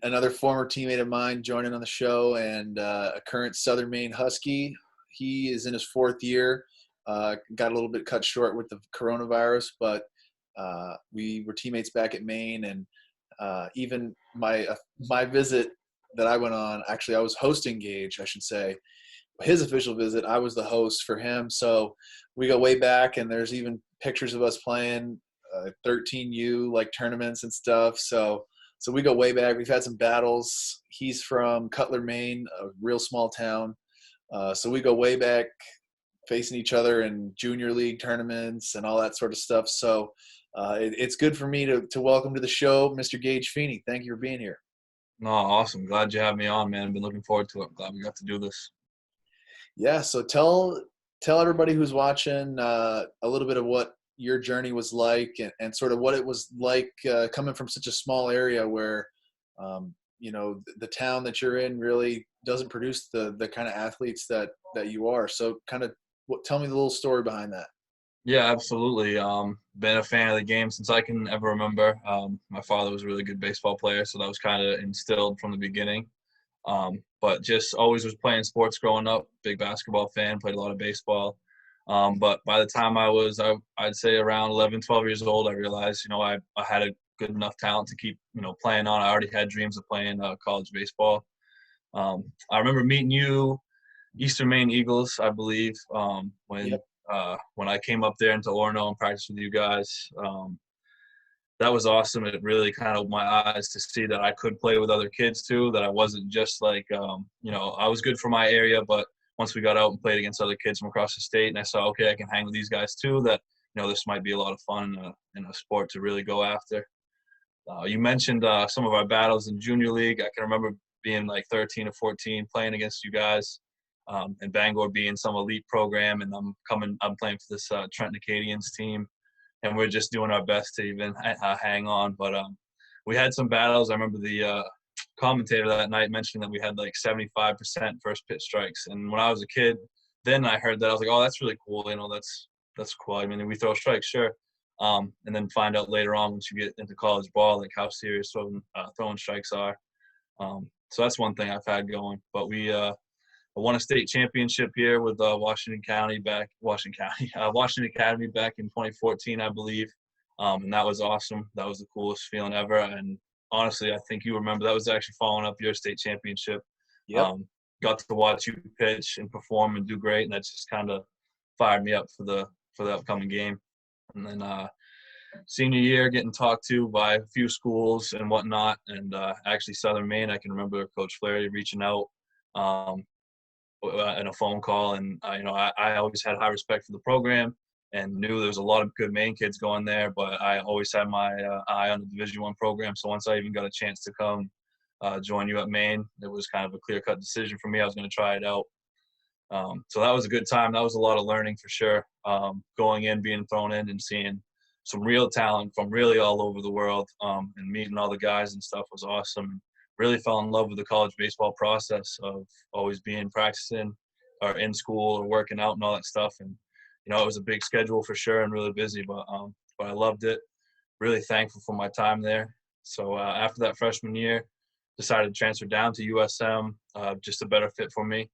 another former teammate of mine joining on the show, and a current Southern Maine Husky. He is in his fourth year. Got a little bit cut short with the coronavirus, but we were teammates back at Maine, and even my visit that I went on, actually I was hosting Gage, I should say. His official visit, I was the host for him. So we go way back, and there's even pictures of us playing 13U like tournaments and stuff. So we go way back. We've had some battles. He's from Cutler, Maine, a real small town. So we go way back, facing each other in junior league tournaments and all that sort of stuff. So it's good for me to welcome to the show, Mr. Gage Feeney. Thank you for being here. No, awesome. Glad you have me on, man. Been looking forward to it. Glad we got to do this. Yeah. So tell everybody who's watching a little bit of what your journey was like, and sort of what it was like coming from such a small area where, the town that you're in really doesn't produce the kind of athletes that you are. So kind of tell me the little story behind that. Yeah, absolutely. Been a fan of the game since I can ever remember. My father was a really good baseball player, so that was kind of instilled from the beginning. But just always was playing sports growing up. Big basketball fan, played a lot of baseball. But by the time I'd say around 11, 12 years old, I realized, I had a good enough talent to keep, playing on. I already had dreams of playing college baseball. I remember meeting you, Eastern Maine Eagles, I believe, when Yep. when I came up there into Orono and practiced with you guys. That was awesome. It really kind of opened my eyes to see that I could play with other kids too, that I wasn't just like, I was good for my area, but once we got out and played against other kids from across the state and I saw, okay, I can hang with these guys too, that, this might be a lot of fun in a sport to really go after. You mentioned some of our battles in junior league. I can remember being like 13 or 14 playing against you guys, and Bangor being some elite program, and I'm playing for this Trenton Acadians team, and we're just doing our best to even hang on. But we had some battles. I remember the commentator that night mentioning that we had like 75% first pitch strikes, and when I was a kid, then I heard that I was like, oh, that's really cool. That's cool. I mean, we throw strikes, sure. And then find out later on once you get into college ball, like how serious throwing strikes are. So that's one thing I've had going. But we won a state championship here with Washington Academy back in 2014, I believe. And that was awesome. That was the coolest feeling ever. And honestly, I think you remember that was actually following up your state championship. Yep. Got to watch you pitch and perform and do great, and that just kind of fired me up for the upcoming game. And then senior year, getting talked to by a few schools and whatnot, and actually Southern Maine, I can remember Coach Flaherty reaching out in a phone call, and I always had high respect for the program and knew there was a lot of good Maine kids going there, but I always had my eye on the Division I program. So once I even got a chance to come join you at Maine, it was kind of a clear-cut decision for me. I was going to try it out. So that was a good time. That was a lot of learning for sure. Going in, being thrown in, and seeing some real talent from really all over the world, and meeting all the guys and stuff was awesome. Really fell in love with the college baseball process of always practicing or in school or working out and all that stuff. And, it was a big schedule for sure and really busy, but I loved it. Really thankful for my time there. So after that freshman year, decided to transfer down to USM, just a better fit for me.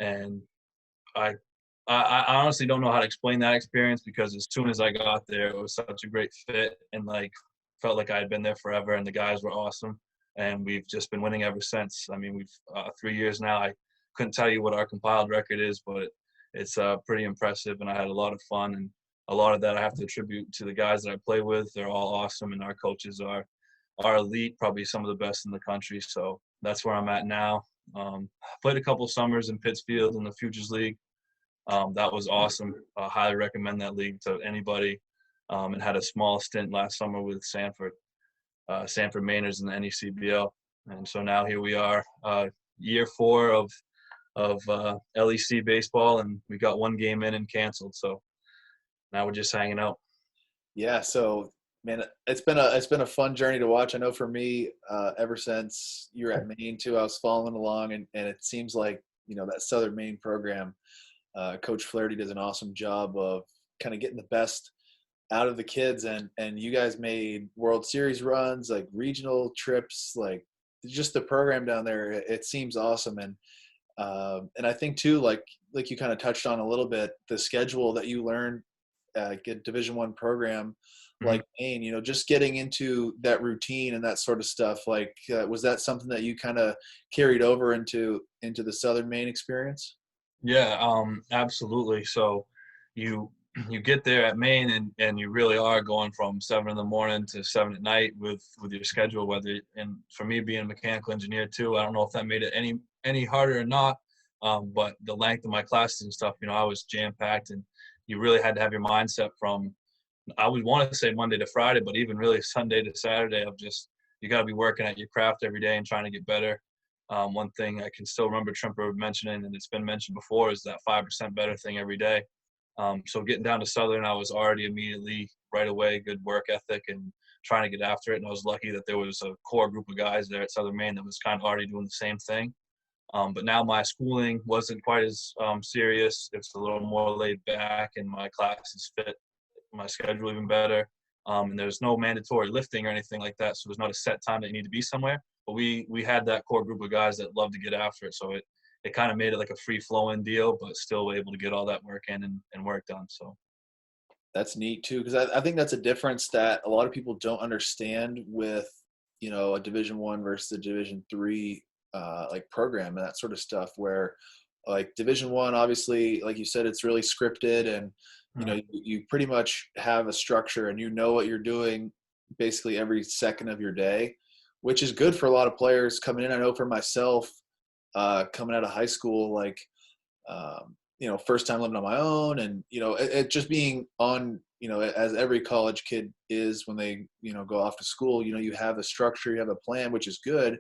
And I honestly don't know how to explain that experience, because as soon as I got there, it was such a great fit, and like felt like I had been there forever, and the guys were awesome, and we've just been winning ever since. I mean, we've 3 years now. I couldn't tell you what our compiled record is, but it's pretty impressive, and I had a lot of fun, and a lot of that I have to attribute to the guys that I play with. They're all awesome, and our coaches are elite, probably some of the best in the country. So that's where I'm at now. Played a couple summers in Pittsfield in the Futures League. That was awesome. Highly recommend that league to anybody. And had a small stint last summer with Sanford Mainers in the NECBL. And so now here we are, year 4 of LEC baseball, and we got one game in and canceled. So now we're just hanging out. Yeah. So, man, it's been a fun journey to watch. I know for me, ever since you were at Maine too, I was following along, and it seems like, that Southern Maine program, Coach Flaherty does an awesome job of kind of getting the best out of the kids, and you guys made World Series runs, like regional trips, like just the program down there, it seems awesome. And I think too, like you kind of touched on a little bit, the schedule that you learn get Division I program Mhm. like Maine, just getting into that routine and that sort of stuff. Like, was that something that you kind of carried over into the Southern Maine experience? Yeah, absolutely. So you you get there at Maine and you really are going from 7 in the morning to 7 at night with your schedule, and for me being a mechanical engineer too, I don't know if that made it any harder or not. But the length of my classes and stuff, I was jam packed, and you really had to have your mindset from, I would want to say Monday to Friday, but even really Sunday to Saturday of just, you got to be working at your craft every day and trying to get better. One thing I can still remember Trimper mentioning, and it's been mentioned before, is that 5% better thing every day. So getting down to Southern, I was already immediately right away, good work ethic and trying to get after it. And I was lucky that there was a core group of guys there at Southern Maine that was kind of already doing the same thing. But now my schooling wasn't quite as serious. It's a little more laid back, and my classes fit my schedule even better. And there's no mandatory lifting or anything like that, so there's not a set time that you need to be somewhere. But we had that core group of guys that love to get after it, so it kind of made it like a free flowing deal, but still able to get all that work in and work done. So That's neat too, because I think that's a difference that a lot of people don't understand with a Division I versus a Division III like program and that sort of stuff. Where like Division I, obviously, like you said, it's really scripted, and you pretty much have a structure and you know what you're doing basically every second of your day, which is good for a lot of players coming in. I know for myself, coming out of high school, like first time living on my own, and it just being on, as every college kid is when they go off to school, you have a structure, you have a plan, which is good.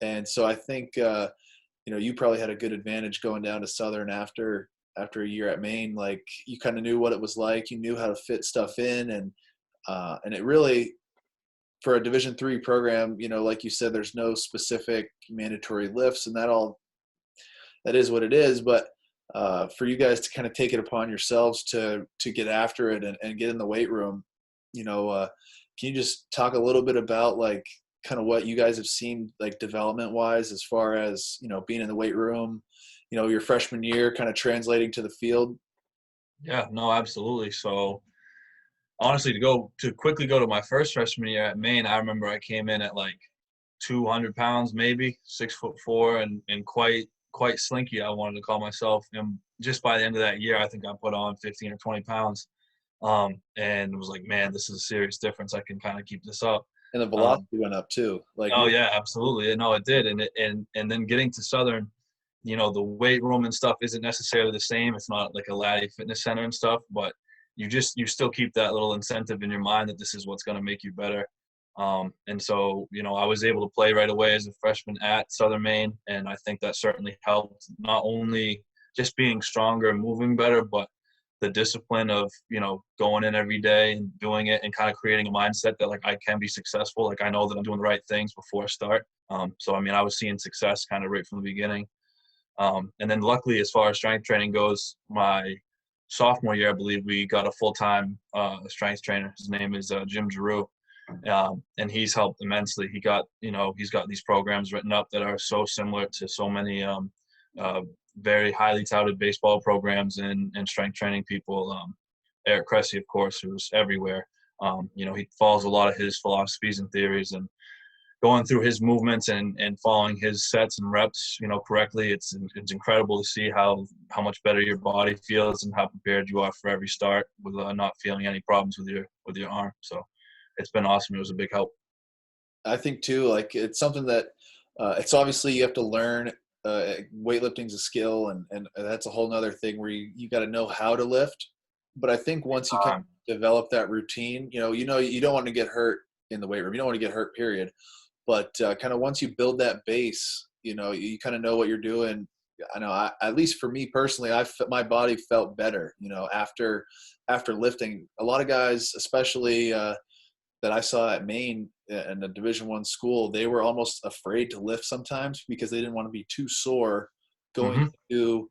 And so I think you probably had a good advantage going down to Southern after a year at Maine. Like, you kind of knew what it was like, you knew how to fit stuff in, and it really, for a Division III program, like you said, there's no specific mandatory lifts, and that is what it is. But for you guys to kind of take it upon yourselves to get after it and get in the weight room, can you just talk a little bit about like kind of what you guys have seen like development wise, as far as being in the weight room, your freshman year kind of translating to the field? yeah, no, absolutely. So honestly, to quickly go to my first freshman year at Maine, I remember I came in at like 200 pounds, maybe 6'4", and quite slinky, I wanted to call myself. And just by the end of that year, I think I put on 15 or 20 pounds. And was like, man, this is a serious difference. I can kind of keep this up. And the Um, velocity went up too. Like, oh yeah, absolutely. No, it did. And then getting to Southern, the weight room and stuff isn't necessarily the same. It's not like a Laddie fitness center and stuff, but you still keep that little incentive in your mind that this is what's going to make you better. And so, I was able to play right away as a freshman at Southern Maine, and I think that certainly helped, not only just being stronger and moving better, but the discipline of, going in every day and doing it and kind of creating a mindset that like I can be successful. Like I know that I'm doing the right things before I start. So, I mean, I was seeing success kind of right from the beginning. And then luckily, as far as strength training goes, my sophomore year, I believe we got a full-time strength trainer. His name is Jim Giroux. And he's helped immensely. He's got these programs written up that are so similar to so many very highly touted baseball programs and strength training people. Eric Cressy, of course, who's everywhere. He follows a lot of his philosophies and theories, and going through his movements and following his sets and reps, correctly. It's incredible to see how much better your body feels and how prepared you are for every start with not feeling any problems with your arm. So it's been awesome. It was a big help. I think too, like it's something that it's obviously you have to learn. Weightlifting's a skill, and that's a whole nother thing where you got to know how to lift. But I think once you kind of develop that routine, you don't want to get hurt in the weight room. You don't want to get hurt, period. But kind of once you build that base, you kind of know what you're doing. I know, at least for me personally, my body felt better, after lifting. A lot of guys, especially that I saw at Maine in the Division I school, they were almost afraid to lift sometimes because they didn't want to be too sore going Mm-hmm. into,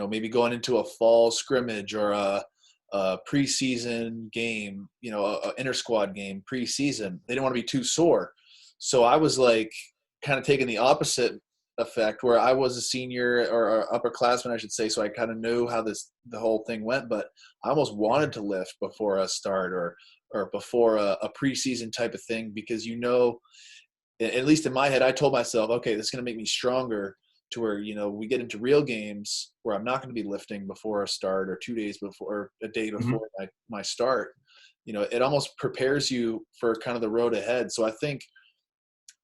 maybe going into a fall scrimmage or a preseason game, a inter squad game preseason. They didn't want to be too sore. So I was like kind of taken the opposite effect, where I was a senior or upperclassman, I should say. So I kind of knew how the whole thing went, but I almost wanted to lift before a start or before a preseason type of thing, because, at least in my head, I told myself, okay, this is going to make me stronger to where, we get into real games where I'm not going to be lifting before a start or 2 days before, or a day Mm-hmm. before my start. It almost prepares you for kind of the road ahead. So I think,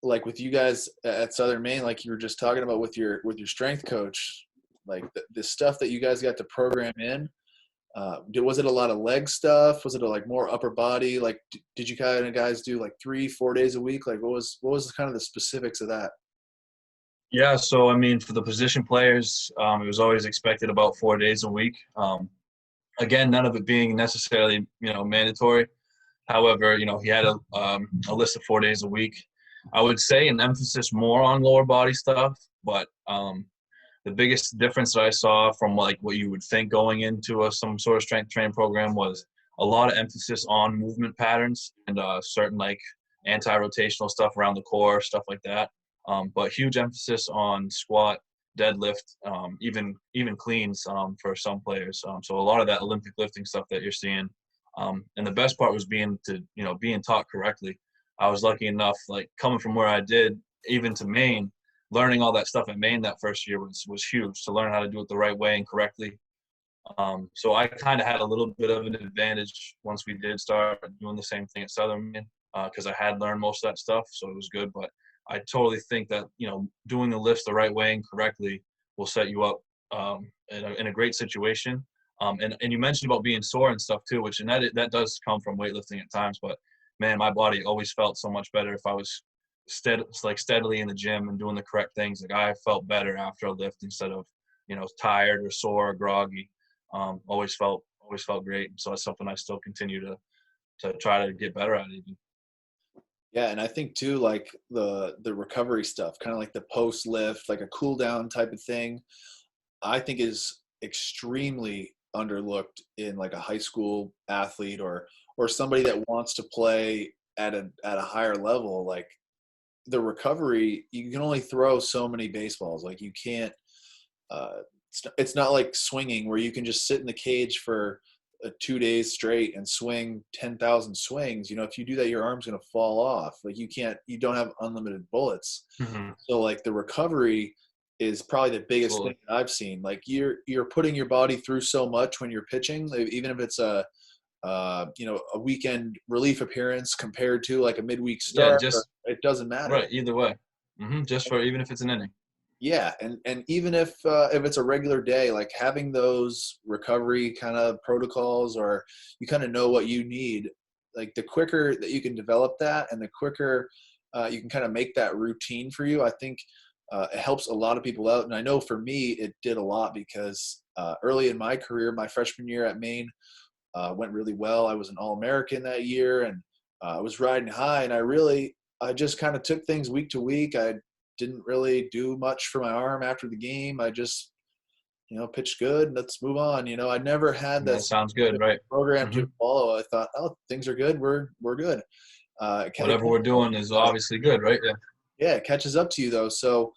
like with you guys at Southern Maine, like you were just talking about with your strength coach, like the stuff that you guys got to program in, was it a lot of leg stuff? Was it like more upper body? Like, did you kind of guys do like 3-4 days a week? Like what was kind of the specifics of that? Yeah, so I mean, for the position players, it was always expected about 4 days a week. Again, none of it being necessarily, mandatory. However, he had a list of 4 days a week. I would say an emphasis more on lower body stuff, but the biggest difference that I saw from like what you would think going into some sort of strength training program was a lot of emphasis on movement patterns and certain like anti-rotational stuff around the core, stuff like that. But huge emphasis on squat, deadlift, even cleans for some players. So a lot of that Olympic lifting stuff that you're seeing. And the best part was being taught correctly. I was lucky enough, like coming from where I did, even to Maine, learning all that stuff at Maine that first year was huge, to learn how to do it the right way and correctly. So I kind of had a little bit of an advantage once we did start doing the same thing at Southern Maine, because I had learned most of that stuff, so it was good. But I totally think that, doing the lifts the right way and correctly will set you up in a great situation. And you mentioned about being sore and stuff too, which that does come from weightlifting at times. But man, my body always felt so much better if I was steadily in the gym and doing the correct things. Like I felt better after a lift instead of, tired or sore or groggy. Always felt great. So that's something I still continue to try to get better at even. Yeah, and I think too, like the recovery stuff, kind of like the post lift, like a cool down type of thing, I think is extremely underlooked in like a high school athlete or somebody that wants to play at a higher level. Like the recovery, you can only throw so many baseballs. Like you can't. It's not like swinging where you can just sit in the cage for 2 days straight and swing 10,000 swings. If you do that, your arm's going to fall off. Like you don't have unlimited bullets. Mm-hmm. So like the recovery is probably the biggest Absolutely. thing that I've seen. Like you're putting your body through so much when you're pitching, even if it's a weekend relief appearance compared to like a midweek Yeah, start, just it doesn't matter. right. Either way. Just for even if it's an inning. Yeah, and even if it's a regular day, like having those recovery kind of protocols, or you kind of know what you need, like the quicker that you can develop that, and the quicker you can kind of make that routine for you, I think it helps a lot of people out. And I know for me, it did a lot because early in my career, my freshman year at Maine went really well. I was an All-American that year, and I was riding high, and I just kind of took things week to week. I didn't really do much for my arm after the game. I just, pitched good. Let's move on. I never had That this sounds good, right? program hmm to follow. I thought, oh, things are good. We're good. Whatever we're doing is obviously good, right? Yeah. Yeah, it catches up to you though. So,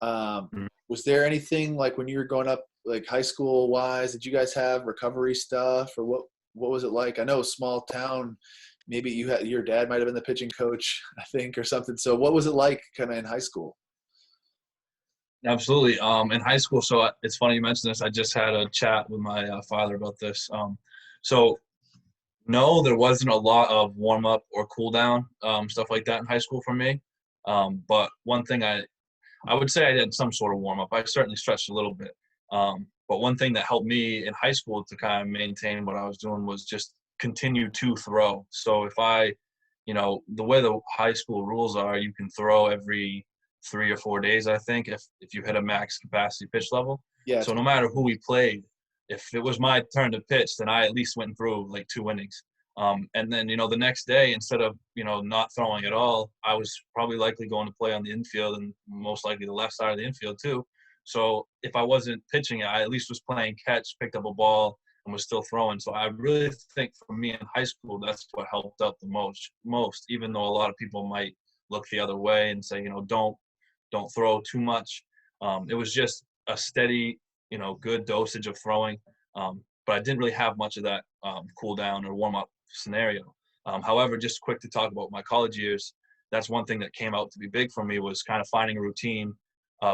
Mhm. was there anything like when you were growing up, like high school wise, did you guys have recovery stuff, or what was it like? I know small town, maybe your dad might have been the pitching coach, I think, or something. So what was it like kind of in high school? Absolutely. In high school, so it's funny you mentioned this. I just had a chat with my father about this. So no, there wasn't a lot of warm up or cool down stuff like that in high school for me. But one thing I would say I did some sort of warm up. I certainly stretched a little bit. But one thing that helped me in high school to kind of maintain what I was doing was just continue to throw. So if the way the high school rules are, you can throw every 3 or 4 days, I think, if you hit a max capacity pitch level. Yeah, So no matter who we played, if it was my turn to pitch, then I at least went through like 2 innings. And then, the next day, instead of, not throwing at all, I was probably likely going to play on the infield and most likely the left side of the infield too. So if I wasn't pitching it, I at least was playing catch, picked up a ball, and was still throwing. So I really think for me in high school, that's what helped out the most, even though a lot of people might look the other way and say, don't don't throw too much. It was just a steady, good dosage of throwing. But I didn't really have much of that cool down or warm up scenario. However, just quick to talk about my college years, that's one thing that came out to be big for me was kind of finding a routine,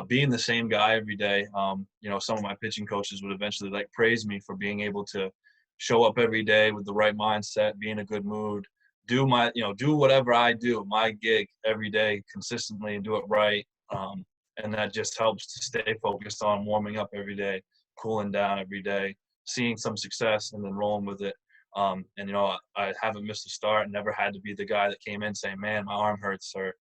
being the same guy every day. Some of my pitching coaches would eventually praise me for being able to show up every day with the right mindset, be in a good mood, do whatever I do, my gig every day consistently and do it right. And that just helps to stay focused on warming up every day, cooling down every day, seeing some success and then rolling with it. I haven't missed a start, never had to be the guy that came in saying, man, my arm hurts, or,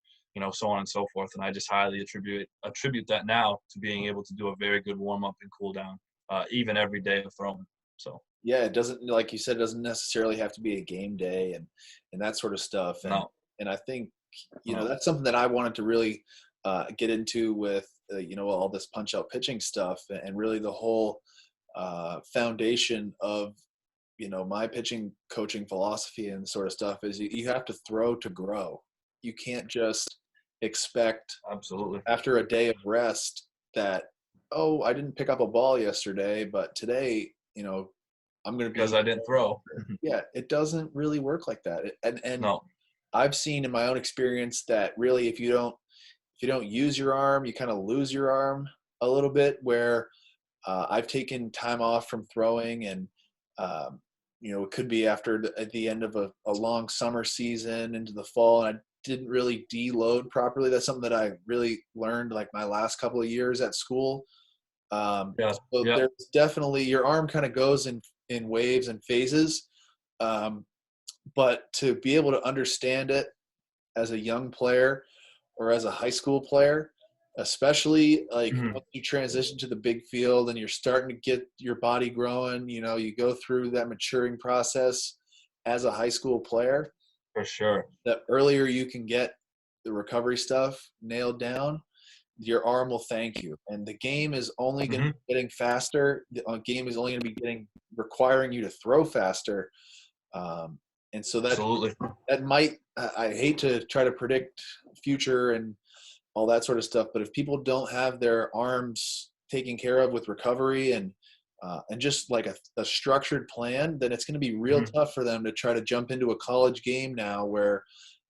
so on and so forth. And I just highly attribute that now to being able to do a very good warm up and cool down, even every day of throwing. So. Yeah, it doesn't, like you said, it doesn't necessarily have to be a game day and that sort of stuff. And, no. And I think, that's something that I wanted to really get into with, all this punch out pitching stuff and really the whole foundation of, my pitching coaching philosophy and sort of stuff is you have to throw to grow. You can't just expect absolutely after a day of rest that, oh, I didn't pick up a ball yesterday, but today, I'm going to be, because I didn't throw. Yeah, it doesn't really work like that. And no. I've seen in my own experience that really if you don't use your arm, you kind of lose your arm a little bit, where I've taken time off from throwing and it could be at the end of a long summer season into the fall, and I didn't really deload properly. That's something that I really learned like my last couple of years at school. There's definitely your arm kind of goes in waves and phases. But to be able to understand it as a young player or as a high school player, especially once you transition to the big field and you're starting to get your body growing, you go through that maturing process as a high school player. For sure. The earlier you can get the recovery stuff nailed down, your arm will thank you. And the game is only going to be getting faster. The game is only going to be requiring you to throw faster. And so that might, I hate to try to predict future and all that sort of stuff, but if people don't have their arms taken care of with recovery and just like a structured plan, then it's going to be real tough for them to try to jump into a college game now, where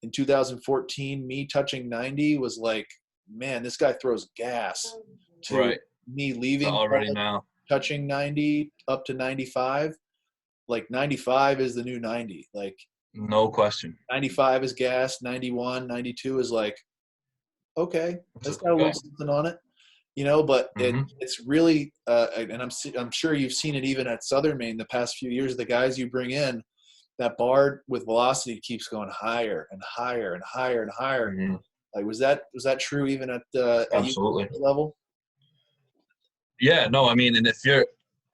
in 2014, me touching 90 was like, man, this guy throws gas, to me leaving already now touching 90 up to 95. Like 95 is the new 90. Like no question. 95 is gas. 91, 92 is like, okay, that's got a little something on it, but it's really, and I'm sure you've seen it even at Southern Maine the past few years, the guys you bring in, that bar with velocity keeps going higher and higher and higher and higher. Like, was that true even at absolutely level? Yeah, no, I mean, and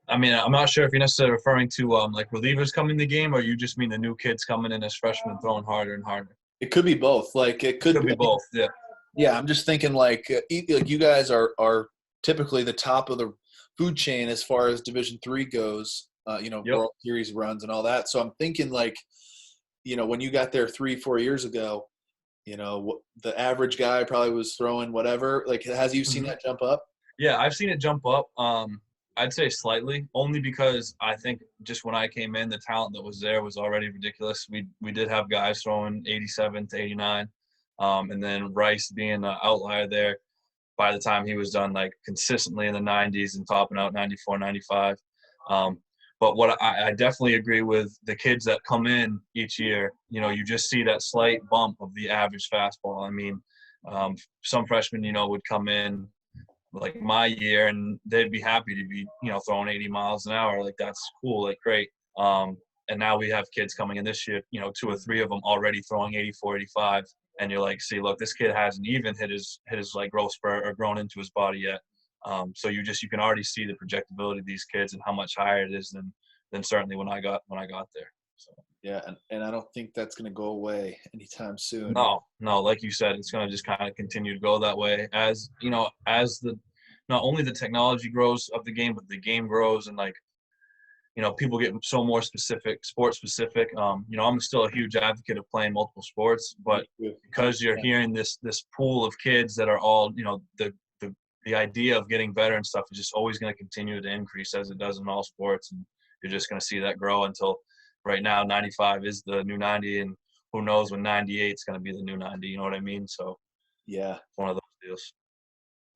I'm not sure if you're necessarily referring to like relievers coming in the game, or you just mean the new kids coming in as freshmen throwing harder and harder. It could be both. Like it could be both. Yeah. Yeah, I'm just thinking like you guys are typically the top of the food chain as far as Division III goes. World Series runs and all that. So I'm thinking like, when you got there 3-4 years ago, the average guy probably was throwing whatever. Like, has you seen that jump up? Yeah, I've seen it jump up. I'd say slightly, only because I think just when I came in, the talent that was there was already ridiculous. We did have guys throwing 87 to 89, and then Rice being an outlier there. By the time he was done, like consistently in the 90s and topping out 94, 95. But what I definitely agree with the kids that come in each year, you just see that slight bump of the average fastball. I mean, some freshmen, would come in like my year and they'd be happy to be, throwing 80 miles an hour. Like, that's cool, like great. And now we have kids coming in this year, 2 or 3 of them already throwing 84, 85. And you're like, see, look, this kid hasn't even hit his like growth spurt or grown into his body yet. So you can already see the projectability of these kids and how much higher it is than certainly when I got there. So. Yeah, and I don't think that's going to go away anytime soon. No, like you said, it's going to just kind of continue to go that way as not only the technology grows of the game, but the game grows, and like people get so more specific, sport specific. I'm still a huge advocate of playing multiple sports, but because you're hearing this pool of kids that are all, the idea of getting better and stuff is just always going to continue to increase as it does in all sports. And you're just going to see that grow until right now 95 is the new 90, and who knows when 98 is going to be the new 90. You know what I mean? So yeah, it's one of those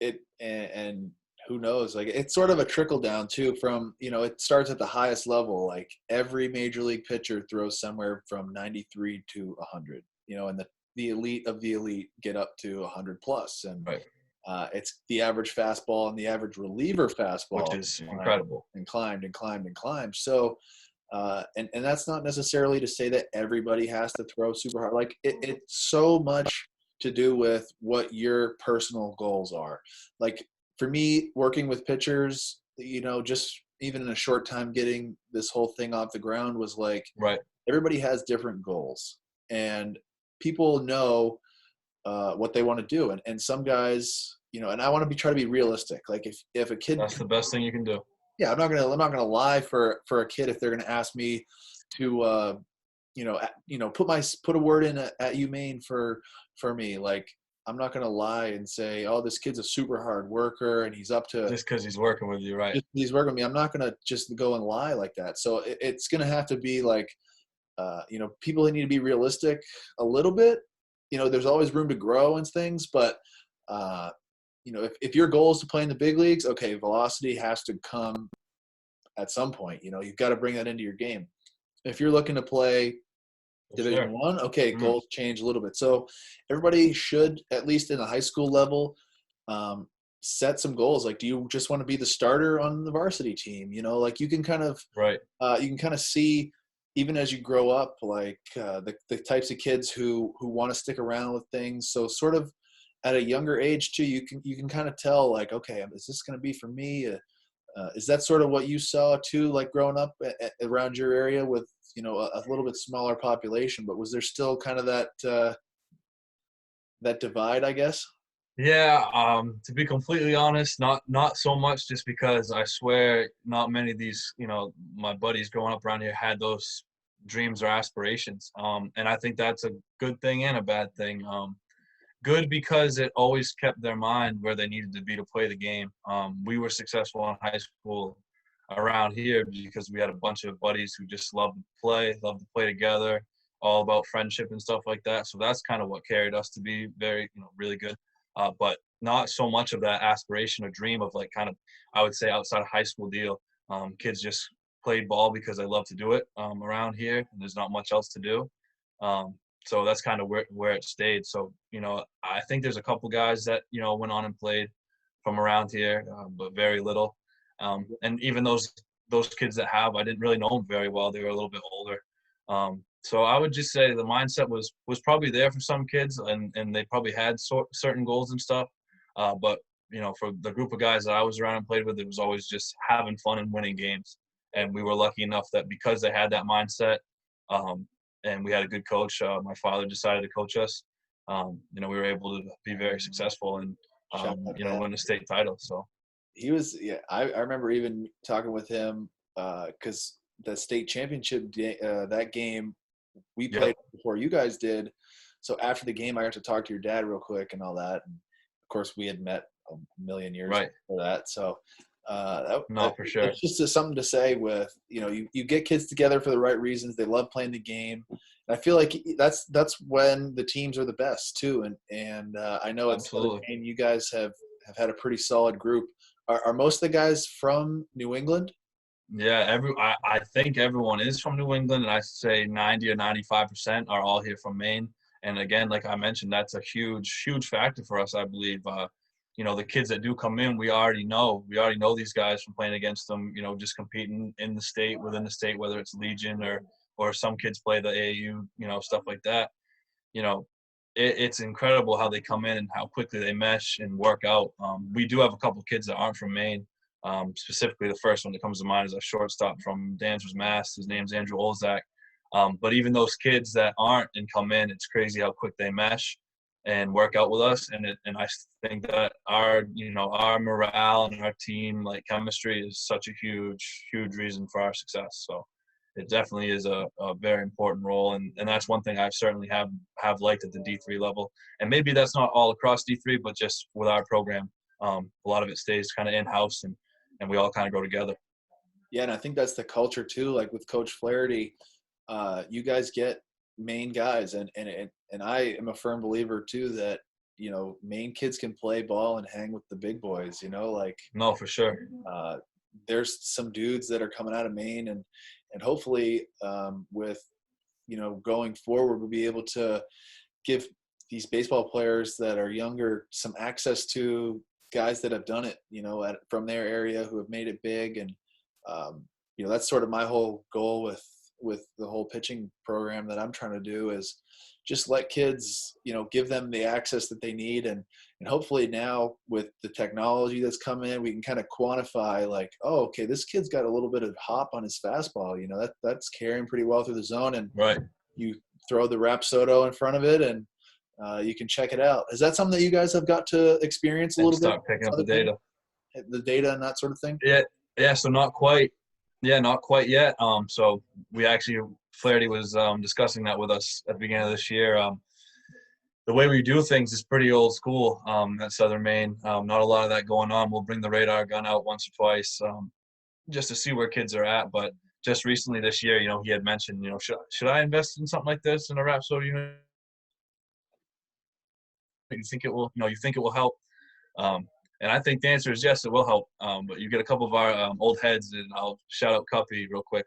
deals. And who knows, like it's sort of a trickle down too from, it starts at the highest level. Like every major league pitcher throws somewhere from 93 to 100, and the elite of the elite get up to 100 plus. And right. It's the average fastball and the average reliever fastball, which is incredible, and climbed. So, and that's not necessarily to say that everybody has to throw super hard. Like it's so much to do with what your personal goals are. Like for me, working with pitchers, just even in a short time getting this whole thing off the ground was like, right. Everybody has different goals, and people know what they want to do. And some guys, and I want to try to be realistic. Like if a kid, that's the best thing you can do. Yeah. I'm not going to lie for a kid. If they're going to ask me to, put a word in at UMaine for me, like, I'm not going to lie and say, oh, this kid's a super hard worker and he's up to, just because he's working with you. Right. He's working with me. I'm not going to just go and lie like that. So it's going to have to be like, people need to be realistic a little bit. There's always room to grow and things, but if your goal is to play in the big leagues, okay, velocity has to come at some point. You've got to bring that into your game. If you're looking to play Division I, okay, goals change a little bit. So everybody should, at least in the high school level, set some goals. Like, do you just want to be the starter on the varsity team? Like you can kind of see, even as you grow up, like the types of kids who want to stick around with things. So sort of at a younger age too, you can kind of tell, like, okay, is this going to be for me? Is that sort of what you saw too, like growing up around your area with, a little bit smaller population, but was there still kind of that divide, I guess? Yeah. To be completely honest, not so much, just because I swear not many of these, my buddies growing up around here had those dreams or aspirations. And I think that's a good thing and a bad thing. Good because it always kept their mind where they needed to be to play the game. We were successful in high school around here because we had a bunch of buddies who just loved to play together, all about friendship and stuff like that. So that's kind of what carried us to be very, really good. But not so much of that aspiration or dream of, like, kind of, I would say, outside of high school deal. Kids just played ball because they love to do it around here, and there's not much else to do. So that's kind of where it stayed. So, I think there's a couple guys that, went on and played from around here, but very little. And even those kids that have, I didn't really know them very well. They were a little bit older. So I would just say the mindset was probably there for some kids, and they probably had certain goals and stuff. But, for the group of guys that I was around and played with, it was always just having fun and winning games. And we were lucky enough that because they had that mindset, and we had a good coach, my father decided to coach us. We were able to be very successful and, win a state title. So he was, I remember even talking with him because the state championship that game we played before you guys did. So after the game, I got to talk to your dad real quick and all that. And of course, we had met a million years before that. So for sure. It's just something to say with, you get kids together for the right reasons. They love playing the game. And I feel like that's when the teams are the best too. And I know it's Southern Maine, you guys have had a pretty solid group. Are most of the guys from New England? Yeah, I think everyone is from New England, and I say 90 or 95% are all here from Maine. And again, like I mentioned, that's a huge, huge factor for us, I believe. The kids that do come in, we already know these guys from playing against them, just competing in the state, within the state, whether it's Legion or some kids play the AAU, stuff like that. It's incredible how they come in and how quickly they mesh and work out. We do have a couple of kids that aren't from Maine. Specifically, the first one that comes to mind is a shortstop from Danvers, Mass. His name's Andrew Olzak. But even those kids that aren't and come in, it's crazy how quick they mesh. and work out with us. And I think that our morale and our team like chemistry is such a huge reason for our success. So it definitely is a very important role, and that's one thing I've certainly have liked at the D3 level. And maybe that's not all across D3, but just with our program, a lot of it stays kind of in-house, and we all kind of go together. Yeah, and I think that's the culture too. Like with Coach Flaherty, you guys get Maine guys, and I am a firm believer too that Maine kids can play ball and hang with the big boys. Like No, for sure. There's some dudes that are coming out of Maine, and hopefully with going forward, we'll be able to give these baseball players that are younger some access to guys that have done it, from their area who have made it big. And that's sort of my whole goal with the whole pitching program that I'm trying to do, is just let kids, give them the access that they need. And hopefully now with the technology that's come in, we can kind of quantify like, oh, okay, this kid's got a little bit of hop on his fastball, that's carrying pretty well through the zone. And right, you throw the Rapsodo in front of it, and you can check it out. Is that something that you guys have got to experience a little bit? Start picking up the data. The data and that sort of thing? Yeah. So not quite yet. So we actually, Flaherty was discussing that with us at the beginning of this year. The way we do things is pretty old school at Southern Maine. Not a lot of that going on. We'll bring the radar gun out once or twice just to see where kids are at. But just recently this year, he had mentioned, should I invest in something like this in a Rapsodo unit? You think it will? You think it will help? And I think the answer is yes, it will help. But you get a couple of our old heads, and I'll shout out Cuppy real quick.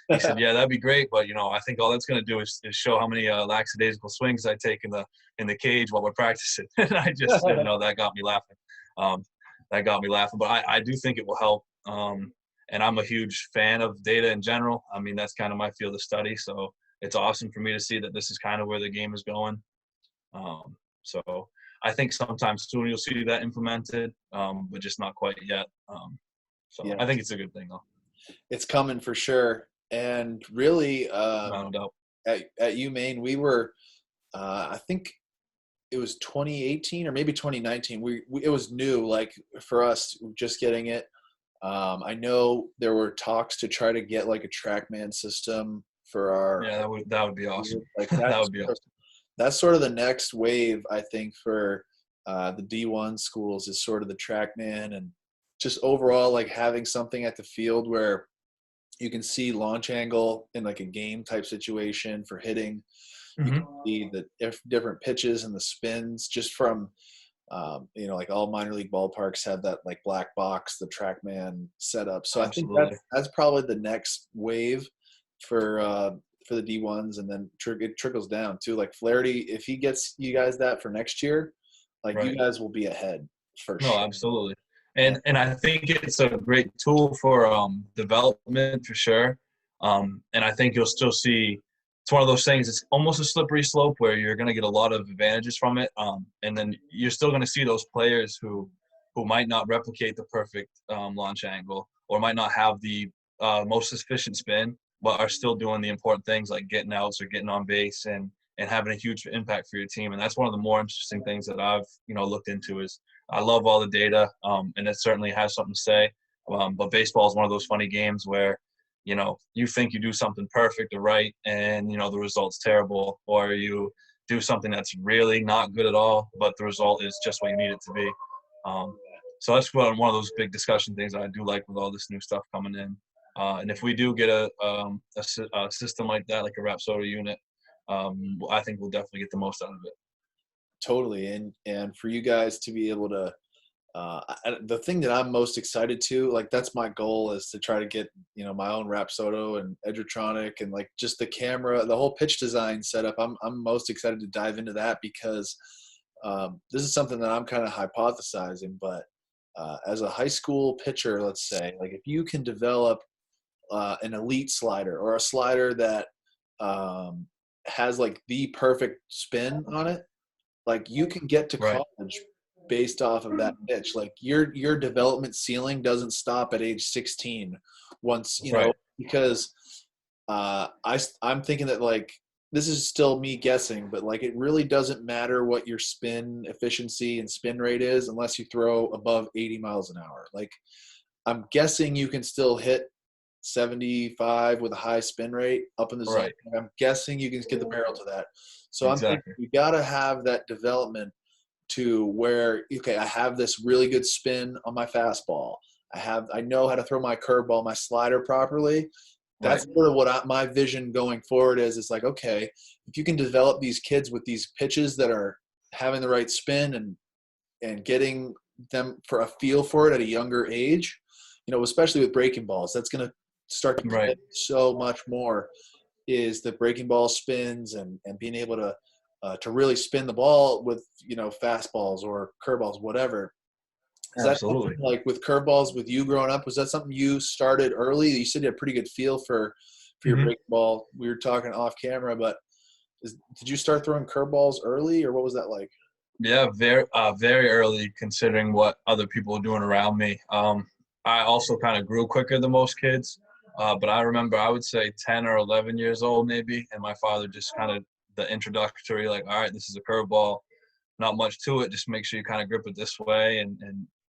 He said, "Yeah, that'd be great, but I think all that's going to do is show how many lackadaisical swings I take in the cage while we're practicing." And I just, that got me laughing. But I do think it will help. And I'm a huge fan of data in general. I mean, that's kind of my field of study. So it's awesome for me to see that this is kind of where the game is going. So I think sometime soon you'll see that implemented, but just not quite yet. Yeah. I think it's a good thing, though. It's coming for sure. And really, no doubt. At UMaine, we were, I think it was 2018 or maybe 2019. It was new, like for us, just getting it. I know there were talks to try to get like a TrackMan system for our. Yeah, that would be awesome. Like that would be awesome. That's sort of the next wave, I think, for the D1 schools, is sort of the TrackMan, and just overall like having something at the field where you can see launch angle in like a game type situation for hitting. Mm-hmm. You can see the different pitches and the spins just from, like all minor league ballparks have that like black box, the TrackMan setup. So absolutely. I think that's probably the next wave for the D1s, and then it trickles down too. Like Flaherty, if he gets you guys that for next year, like right. You guys will be ahead for sure. No, absolutely. And I think it's a great tool for development for sure. And I think you'll still see it's one of those things. It's almost a slippery slope where you're going to get a lot of advantages from it, and then you're still going to see those players who might not replicate the perfect launch angle, or might not have the most efficient spin, but are still doing the important things like getting outs or getting on base and having a huge impact for your team. And that's one of the more interesting things that I've looked into. Is I love all the data, and it certainly has something to say. But baseball is one of those funny games where you think you do something perfect or right, and the result's terrible, or you do something that's really not good at all, but the result is just what you need it to be. So that's one of those big discussion things that I do like with all this new stuff coming in. And if we do get a system like that, like a Rapsodo unit, I think we'll definitely get the most out of it. Totally. And for you guys to be able to, the thing that I'm most excited to, like, that's my goal, is to try to get, my own Rapsodo and Edgertronic, and like just the camera, the whole pitch design setup. I'm most excited to dive into that, because this is something that I'm kind of hypothesizing, but as a high school pitcher, let's say, like if you can develop an elite slider, or a slider that has like the perfect spin on it, like you can get to college based off of that pitch. Like your development ceiling doesn't stop at age 16 once, because I'm thinking that like this is still me guessing, but like it really doesn't matter what your spin efficiency and spin rate is unless you throw above 80 miles an hour. Like I'm guessing you can still hit 75 with a high spin rate up in the zone. Right. I'm guessing you can get the barrel to that. So I'm thinking Exactly. you got to have that development to where, okay, I have this really good spin on my fastball. I know how to throw my curveball, my slider properly. Right. That's sort of what my vision going forward is. It's like, okay, if you can develop these kids with these pitches that are having the right spin and getting them for a feel for it at a younger age, especially with breaking balls, that's going to start to play Right. so much more is the breaking ball spins and being able to really spin the ball with, fastballs or curveballs, whatever. Is that something Absolutely. like with curveballs with you growing up? Was that something you started early? You said you had a pretty good feel for your Hmm. breaking ball. We were talking off camera, but did you start throwing curveballs early, or what was that like? Yeah, very early considering what other people were doing around me. I also kind of grew quicker than most kids, but I remember I would say 10 or 11 years old maybe, and my father just kind of the introductory, like, all right, this is a curveball, not much to it, just make sure you kind of grip it this way and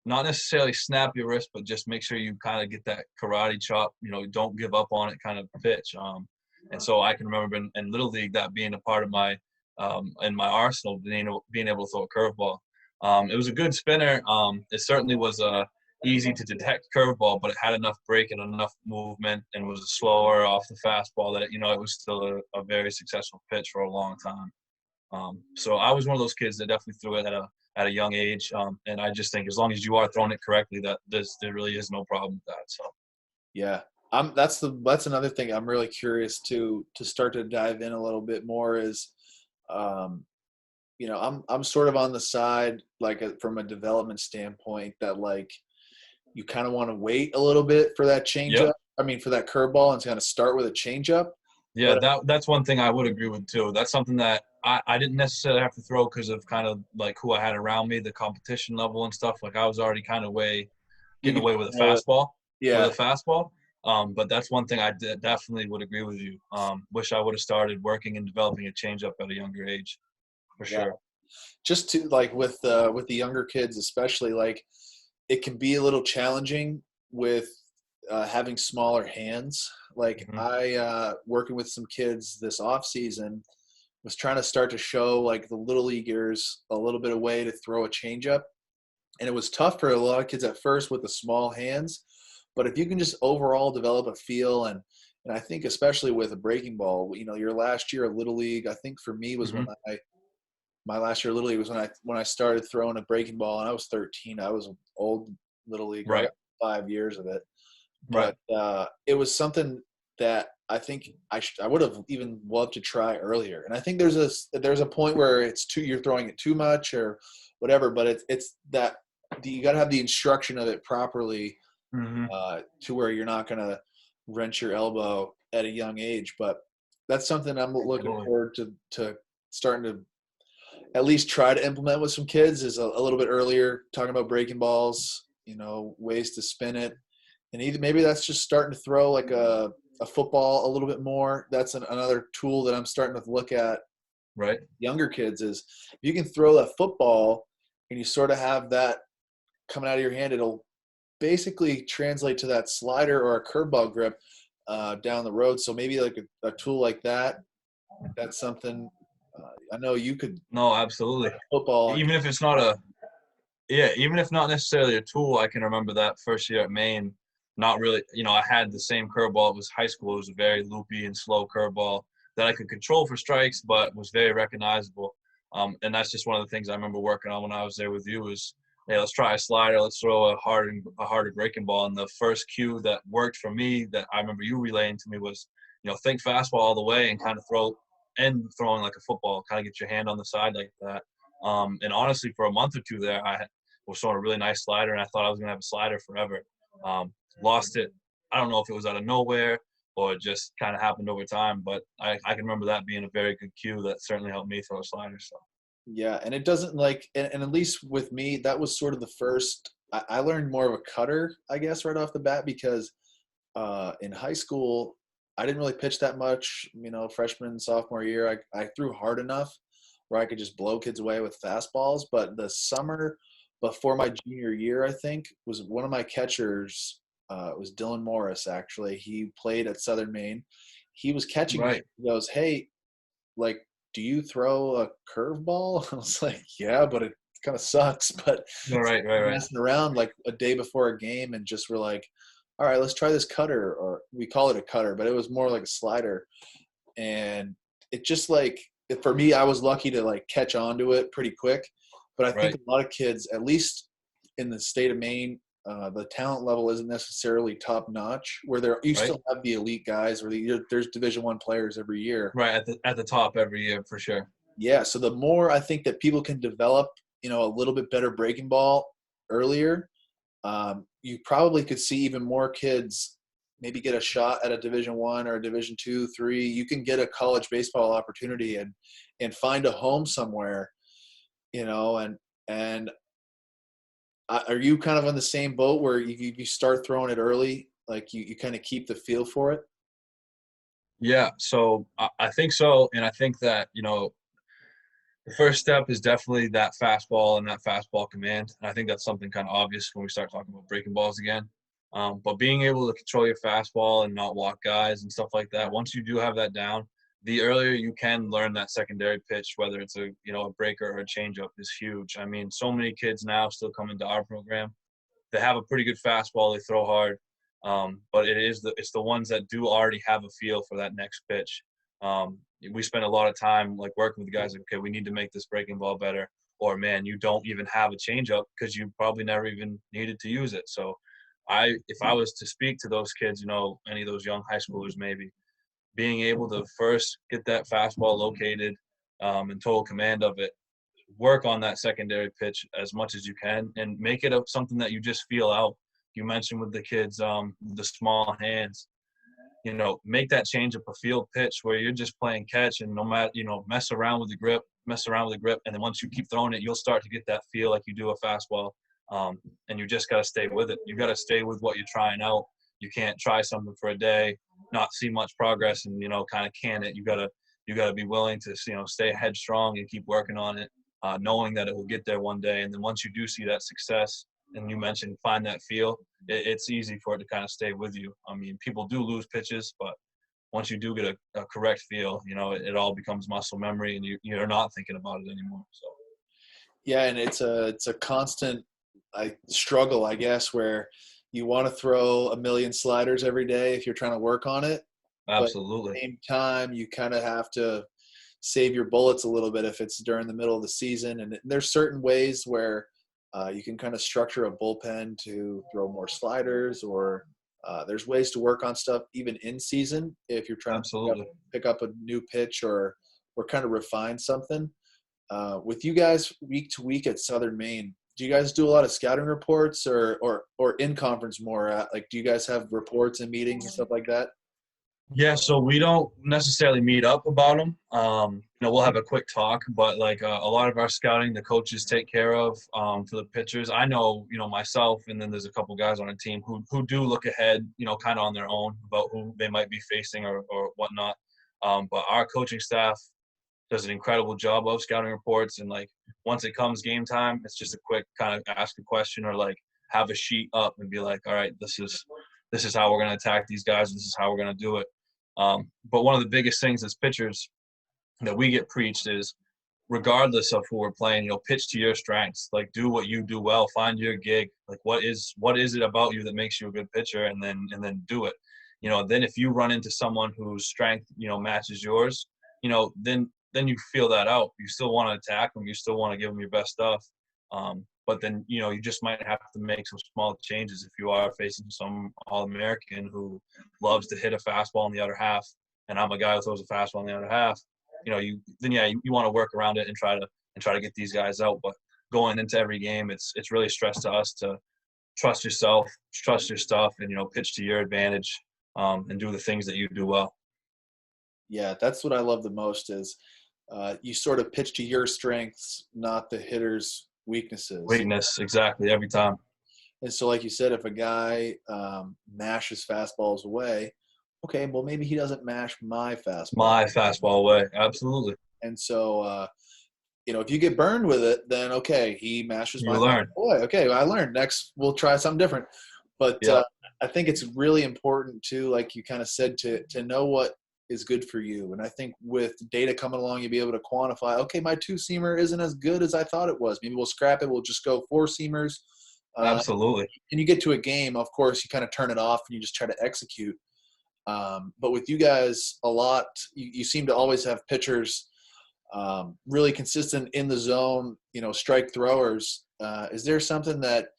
not necessarily snap your wrist, but just make sure you kind of get that karate chop, don't give up on it kind of pitch. And so I can remember in Little League that being a part of my in my arsenal, being able to throw a curveball. It was a good spinner. It certainly was a easy to detect curveball, but it had enough break and enough movement and was slower off the fastball that it was still a very successful pitch for a long time. So I was one of those kids that definitely threw it at a young age, and I just think as long as you are throwing it correctly, that there really is no problem with that. So Yeah. That's another thing I'm really curious to start to dive in a little bit more is, um, I'm sort of on the side, like from a development standpoint that like you kind of want to wait a little bit for that yep, changeup. I mean, for that curveball and to kind of start with a changeup. yeah, But that's one thing I would agree with too. That's something that I didn't necessarily have to throw because of kind of like who I had around me, the competition level and stuff. Like I was already kind of you getting can away with a throw it. fastball, with a Yeah. fastball. But that's one thing definitely would agree with you. Wish I would have started working and developing a changeup at a younger age, for Yeah. sure. Just to like with the younger kids, especially, like it can be a little challenging with having smaller hands. Like Hmm. I working with some kids this off season was trying to start to show like the little leaguers a little bit of way to throw a changeup, and it was tough for a lot of kids at first with the small hands. But if you can just overall develop a feel and I think especially with a breaking ball, your last year of little league, I think for me was when Hmm. I my last year of little league was when I started throwing a breaking ball, and I was 13. I was an old little leaguer. I Right. got 5 years of it, Right. but it was something that I think I would have even loved to try earlier. And I think there's a point where you're throwing it too much or whatever, but it's that you got to have the instruction of it properly Hmm. to where you're not going to wrench your elbow at a young age. But that's something I'm looking Absolutely. forward to starting to at least try to implement with some kids is a little bit earlier, talking about breaking balls, ways to spin it. And either maybe that's just starting to throw like a football a little bit more. That's another tool that I'm starting to look at Right. younger kids is if you can throw that football and you sort of have that coming out of your hand, it'll basically translate to that slider or a curveball grip down the road. So maybe like a tool like that, that's something I know you could No, absolutely. football. Even if it's not a Yeah, even if not necessarily a tool, I can remember that first year at Maine, not really, I had the same curveball. It was high school. It was a very loopy and slow curveball that I could control for strikes, but was very recognizable. And that's just one of the things I remember working on when I was there with you is, hey, let's try a slider. Let's throw a harder breaking ball. And the first cue that worked for me that I remember you relaying to me was, think fastball all the way and kind of throwing like a football, kind of get your hand on the side like that. And honestly, for a month or two there, I was throwing a really nice slider, and I thought I was going to have a slider forever. Lost it. I don't know if it was out of nowhere or it just kind of happened over time, but I can remember that being a very good cue that certainly helped me throw a slider. So Yeah, and it doesn't like, and at least with me, that was sort of the first. I learned more of a cutter, I guess, right off the bat because in high school I didn't really pitch that much, freshman and sophomore year. I threw hard enough where I could just blow kids away with fastballs. But the summer before my junior year, I think, was one of my catchers. It was Dylan Morris, actually. He played at Southern Maine. He was catching me. Right. He goes, "Hey, like, do you throw a curveball?" I was like, "Yeah, but it kind of sucks." But No, right, right, right. messing around like a day before a game and just were like, all right, let's try this cutter, or we call it a cutter, but it was more like a slider. And it just like, for me, I was lucky to like catch on to it pretty quick. But I think Right, a lot of kids, at least in the state of Maine, the talent level isn't necessarily top notch. You right, still have the elite guys, where there's Division I players every year. right. At the top every year for sure. Yeah, so the more I think that people can develop, a little bit better breaking ball earlier, you probably could see even more kids maybe get a shot at a Division I or a Division II, III. You can get a college baseball opportunity and find a home somewhere, and are you kind of on the same boat where you start throwing it early, like you kind of keep the feel for it? Yeah, so I think so, and I think that the first step is definitely that fastball and that fastball command. And I think that's something kind of obvious when we start talking about breaking balls again. But being able to control your fastball and not walk guys and stuff like that, once you do have that down, the earlier you can learn that secondary pitch, whether it's a breaker or a changeup, is huge. I mean, so many kids now still come into our program. They have a pretty good fastball. They throw hard, but it's the ones that do already have a feel for that next pitch. We spend a lot of time like working with the guys. Like, okay, we need to make this breaking ball better. Or man, you don't even have a changeup because you probably never even needed to use it. So, if I was to speak to those kids, any of those young high schoolers, maybe being able to first get that fastball located and total command of it, work on that secondary pitch as much as you can, and make it something that you just feel out. You mentioned with the kids, the small hands. Make that change up a field pitch where you're just playing catch and no matter, mess around with the grip. And then once you keep throwing it, you'll start to get that feel like you do a fastball. And you just got to stay with it. You got to stay with what you're trying out. You can't try something for a day, not see much progress and, kind of can it. You got to be willing to, stay headstrong and keep working on it, knowing that it will get there one day. And then once you do see that success, and you mentioned find that feel, it's easy for it to kind of stay with you. I mean, people do lose pitches, but once you do get a correct feel, it all becomes muscle memory, and you're not thinking about it anymore. So Yeah, and it's a constant struggle, I guess, where you want to throw a million sliders every day if you're trying to work on it, but at absolutely, the same time, you kind of have to save your bullets a little bit if it's during the middle of the season. And there's certain ways where you can kind of structure a bullpen to throw more sliders, or there's ways to work on stuff even in season if you're trying to absolutely. pick up a new pitch or kind of refine something. With you guys week to week at Southern Maine, do you guys do a lot of scouting reports or in conference more? Like, do you guys have reports and meetings and stuff like that? Yeah, so we don't necessarily meet up about them. We'll have a quick talk, but like a lot of our scouting, the coaches take care of for the pitchers. I know, myself, and then there's a couple guys on the team who do look ahead, kind of on their own about who they might be facing or whatnot. But our coaching staff does an incredible job of scouting reports, and like once it comes game time, it's just a quick kind of ask a question or like have a sheet up and be like, all right, this is how we're going to attack these guys. This is how we're going to do it. But one of the biggest things as pitchers that we get preached is, regardless of who we're playing, pitch to your strengths. Like, do what you do well. Find your gig. Like, what is it about you that makes you a good pitcher, and then do it. Then if you run into someone whose strength matches yours, then you feel that out. You still want to attack them. You still want to give them your best stuff. But then, you just might have to make some small changes if you are facing some All-American who loves to hit a fastball in the other half, and I'm a guy who throws a fastball in the other half. You want to work around it and try to get these guys out. But going into every game, it's really stressed to us to trust yourself, trust your stuff, and pitch to your advantage, and do the things that you do well. Yeah, that's what I love the most is you sort of pitch to your strengths, not the hitter's weaknesses. Weakness, exactly, every time. And so, like you said, if a guy mashes fastballs away, okay, well, maybe he doesn't mash my fastball. My fastball way. Absolutely. And so, if you get burned with it, then okay, he mashes You my learn. boy. Okay, well, I learned. Next, we'll try something different. But Yep. I think it's really important too, like you kind of said, to know what is good for you. And I think with data coming along, you'll be able to quantify. Okay, my two seamer isn't as good as I thought it was. Maybe we'll scrap it. We'll just go four seamers. Absolutely. And you get to a game, of course, you kind of turn it off and you just try to execute. But with you guys, a lot, you seem to always have pitchers really consistent in the zone, strike throwers. Is there something that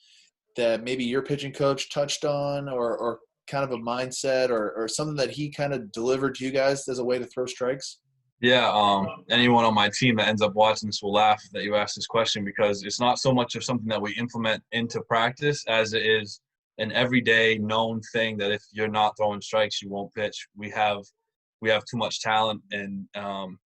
maybe your pitching coach touched on, or kind of a mindset, or something that he kind of delivered to you guys as a way to throw strikes? Yeah. Anyone on my team that ends up watching this will laugh that you asked this question, because it's not so much of something that we implement into practice as it is an everyday known thing that if you're not throwing strikes, you won't pitch. We have too much talent and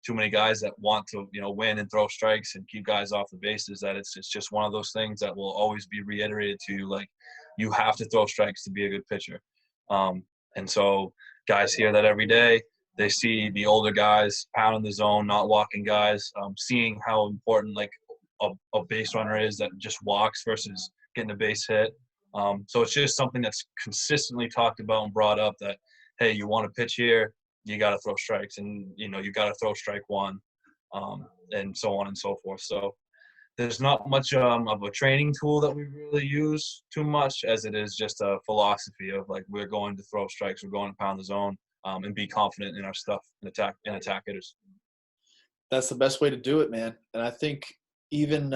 too many guys that want to, win and throw strikes and keep guys off the bases, that it's just one of those things that will always be reiterated to you. Like, you have to throw strikes to be a good pitcher. And so guys hear that every day. They see the older guys pounding the zone, not walking guys, seeing how important like a base runner is that just walks versus getting a base hit. So it's just something that's consistently talked about and brought up that, hey, you want to pitch here, you got to throw strikes, and you got to throw strike one, and so on and so forth. So there's not much of a training tool that we really use too much, as it is just a philosophy of like, we're going to throw strikes, we're going to pound the zone, and be confident in our stuff and attack hitters. That's the best way to do it, man. And I think even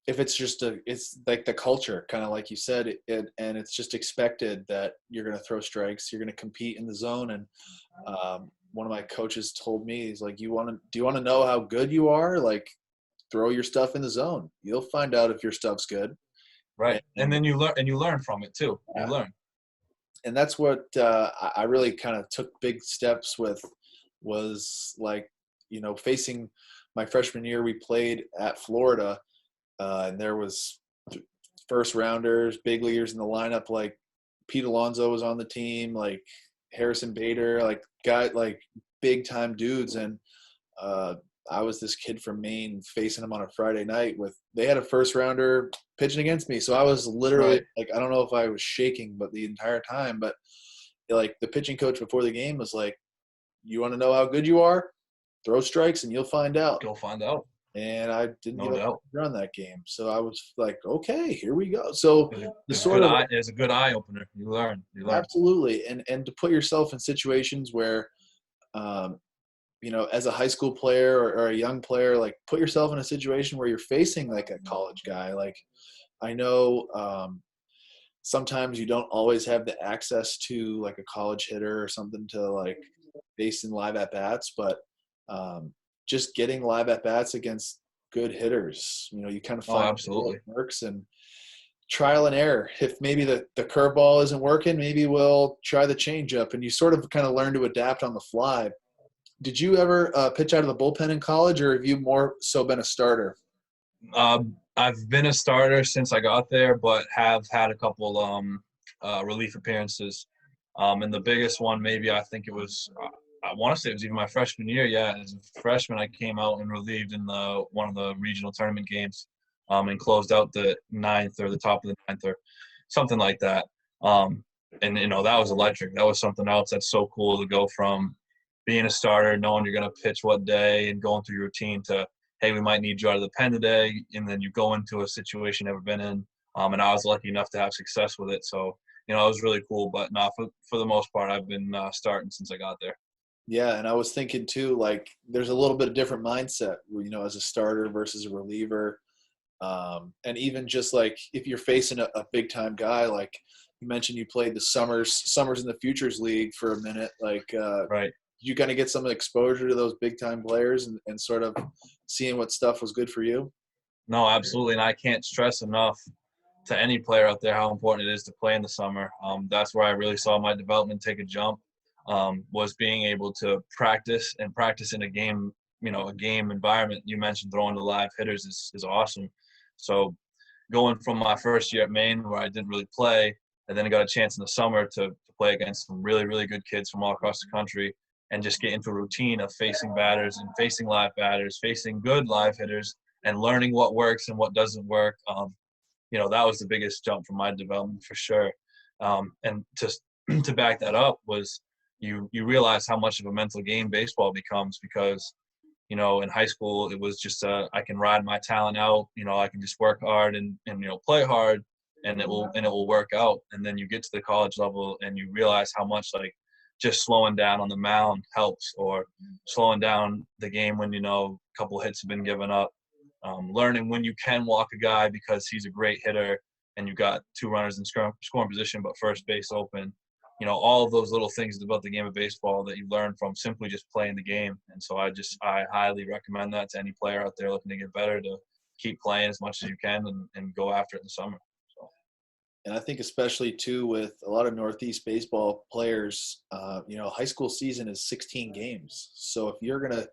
if it's just it's like the culture, kind of like you said, and it's just expected that you're going to throw strikes, you're going to compete in the zone. And one of my coaches told me, he's like, do you want to know how good you are? Like, throw your stuff in the zone. You'll find out if your stuff's good. Right. And then you learn from it too. Yeah. You learn. And that's what I really kind of took big steps with, was like, facing my freshman year, we played at Florida, and there was first rounders, big leaguers in the lineup. Like Pete Alonso was on the team, like Harrison Bader, like big time dudes. And I was this kid from Maine facing them on a Friday night they had a first rounder pitching against me. So I was literally Right. like, I don't know if I was shaking, but the entire time, but like the pitching coach before the game was like, you want to know how good you are? Throw strikes and you'll find out. Go find out. And I didn't No give doubt. up on that game. So I was like, okay, here we go. So It's a good eye opener. You learn. absolutely. And to put yourself in situations where, as a high school player or a young player, like put yourself in a situation where you're facing like a college guy. Like I know sometimes you don't always have the access to like a college hitter or something to like face in live at bats, but just getting live at bats against good hitters, you kind of find absolutely what works, and trial and error. If maybe the curveball isn't working, maybe we'll try the changeup, and you sort of kind of learn to adapt on the fly. Did you ever pitch out of the bullpen in college, or have you more so been a starter? I've been a starter since I got there, but have had a couple relief appearances. And the biggest one, maybe I think it was, I want to say it was even my freshman year. Yeah, as a freshman, I came out and relieved in one of the regional tournament games, and closed out the ninth or the top of the ninth or something like that. And that was electric. That was something else that's so cool to go from being a starter, knowing you're going to pitch what day and going through your routine to, hey, we might need you out of the pen today. And then you go into a situation you've never been in. And I was lucky enough to have success with it. So, it was really cool. But no, for the most part, I've been starting since I got there. Yeah, and I was thinking too, like there's a little bit of different mindset, as a starter versus a reliever. And even just like if you're facing a big time guy, like you mentioned, you played the Summers in the Futures League for a minute. Like, right. You kind of get some exposure to those big time players and sort of seeing what stuff was good for you. No, absolutely. And I can't stress enough to any player out there how important it is to play in the summer. That's where I really saw my development take a jump, was being able to practice in a game, a game environment. You mentioned throwing to live hitters is awesome. So going from my first year at Maine, where I didn't really play, and then I got a chance in the summer to play against some really, really good kids from all across the country and just get into a routine of facing batters and facing live batters, facing good live hitters, and learning what works and what doesn't work. That was the biggest jump for my development for sure. And just to back that up was you realize how much of a mental game baseball becomes because, in high school it was just I can ride my talent out, I can just work hard and play hard and it will work out. And then you get to the college level and you realize how much like just slowing down on the mound helps, or slowing down the game when, a couple hits have been given up. Learning when you can walk a guy because he's a great hitter and you got two runners in scoring position but first base open. All of those little things about the game of baseball that you learn from simply just playing the game. And so I highly recommend that to any player out there looking to get better, to keep playing as much as you can and go after it in the summer. So. And I think especially too with a lot of Northeast baseball players, high school season is 16 games. So if you're going to,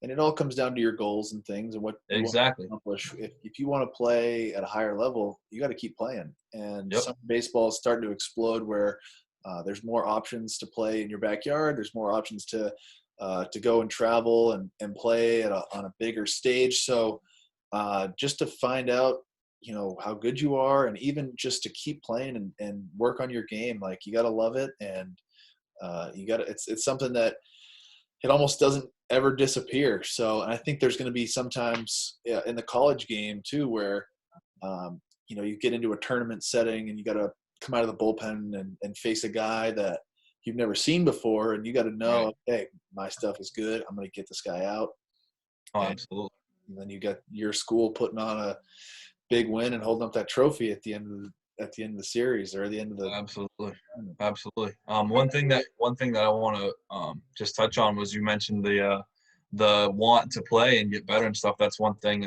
and it all comes down to your goals and things and what you exactly want to accomplish. If you want to play at a higher level, you got to keep playing. And Summer baseball is starting to explode where there's more options to play in your backyard. There's more options to go and travel and play on a bigger stage. So just to find out, how good you are, and even just to keep playing and work on your game, like you got to love it. And you got to, it's something that it almost doesn't ever disappear. So I think there's going to be sometimes in the college game too, where, you get into a tournament setting and you got to come out of the bullpen and face a guy that you've never seen before. And you got to know, right, hey, my stuff is good. I'm going to get this guy out. Oh, absolutely. And then you got your school putting on a big win and holding up that trophy at the end of the series, or the end of the. Absolutely. One thing that I want to just touch on was you mentioned the want to play and get better and stuff. That's one thing.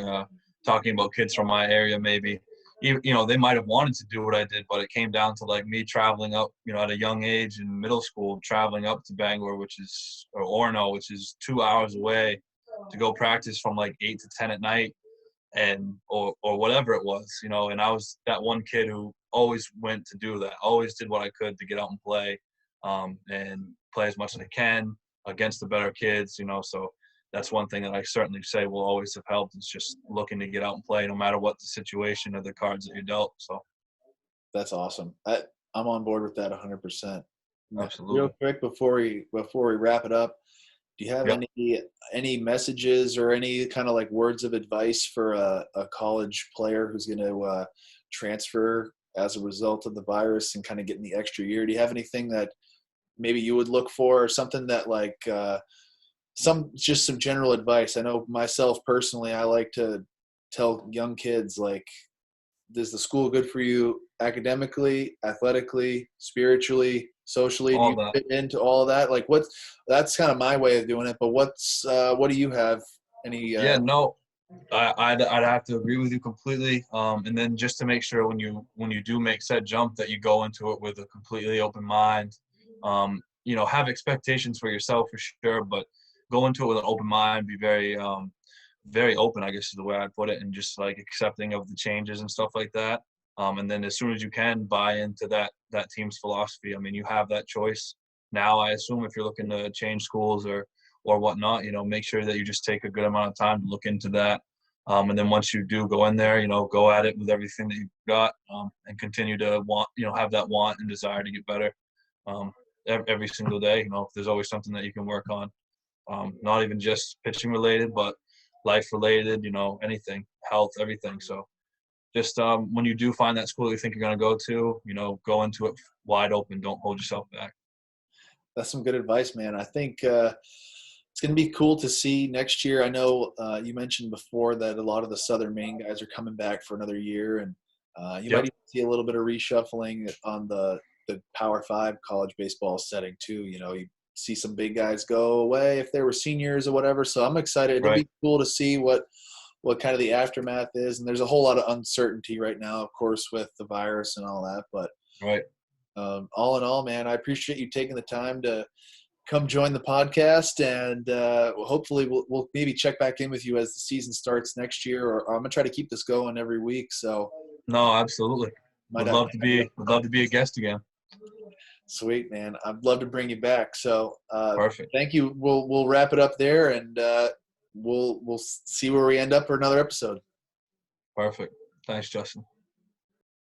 Talking about kids from my area, maybe they might have wanted to do what I did, but it came down to like me traveling up, at a young age in middle school, traveling up to Bangor, or Orono, which is 2 hours away, to go practice from like 8 to 10 at night, or whatever it was, and I was that one kid who always went to do that, always did what I could to get out and play as much as I can against the better kids, so that's one thing that I certainly say will always have helped, is just looking to get out and play no matter what the situation or the cards that you're dealt. So that's awesome. I'm on board with that 100%. Absolutely. Real quick before we wrap it up, do you have any messages or any kind of like words of advice for a college player who's going to transfer as a result of the virus and kind of getting the extra year? Do you have anything that maybe you would look for, or something that like some general advice? I know myself personally, I like to tell young kids, like, is the school good for you academically, athletically, spiritually, socially? Do you fit into all of that? Like, that's kind of my way of doing it, but what do you have? Any I'd have to agree with you completely. And then just to make sure when you do make said jump that you go into it with a completely open mind. Have expectations for yourself for sure, but go into it with an open mind, be very very open, I guess is the way I'd put it, and just like accepting of the changes and stuff like that. And then as soon as you can, buy into that team's philosophy. I mean, you have that choice now, I assume, if you're looking to change schools or whatnot, make sure that you just take a good amount of time to look into that. And then once you do go in there, go at it with everything that you've got, and continue to have that want and desire to get better every single day. There's always something that you can work on, not even just pitching related, but life related, anything, health, everything. So just when you do find that school you think you're going to go to, go into it wide open. Don't hold yourself back. That's some good advice, man. I think it's going to be cool to see next year. I know you mentioned before that a lot of the Southern Maine guys are coming back for another year, and you might even see a little bit of reshuffling on the Power 5 college baseball setting too. You see some big guys go away if they were seniors or whatever. So I'm excited. It'll be cool to see what kind of the aftermath is. And there's a whole lot of uncertainty right now, of course, with the virus and all that. But all in all, man, I appreciate you taking the time to come join the podcast. And hopefully we'll maybe check back in with you as the season starts next year. Or I'm going to try to keep this going every week. So no, absolutely. Would love to be a guest again. Sweet, man. I'd love to bring you back. So Perfect. thank you. We'll wrap it up there, and we'll see where we end up for another episode. Perfect. Thanks, Justin.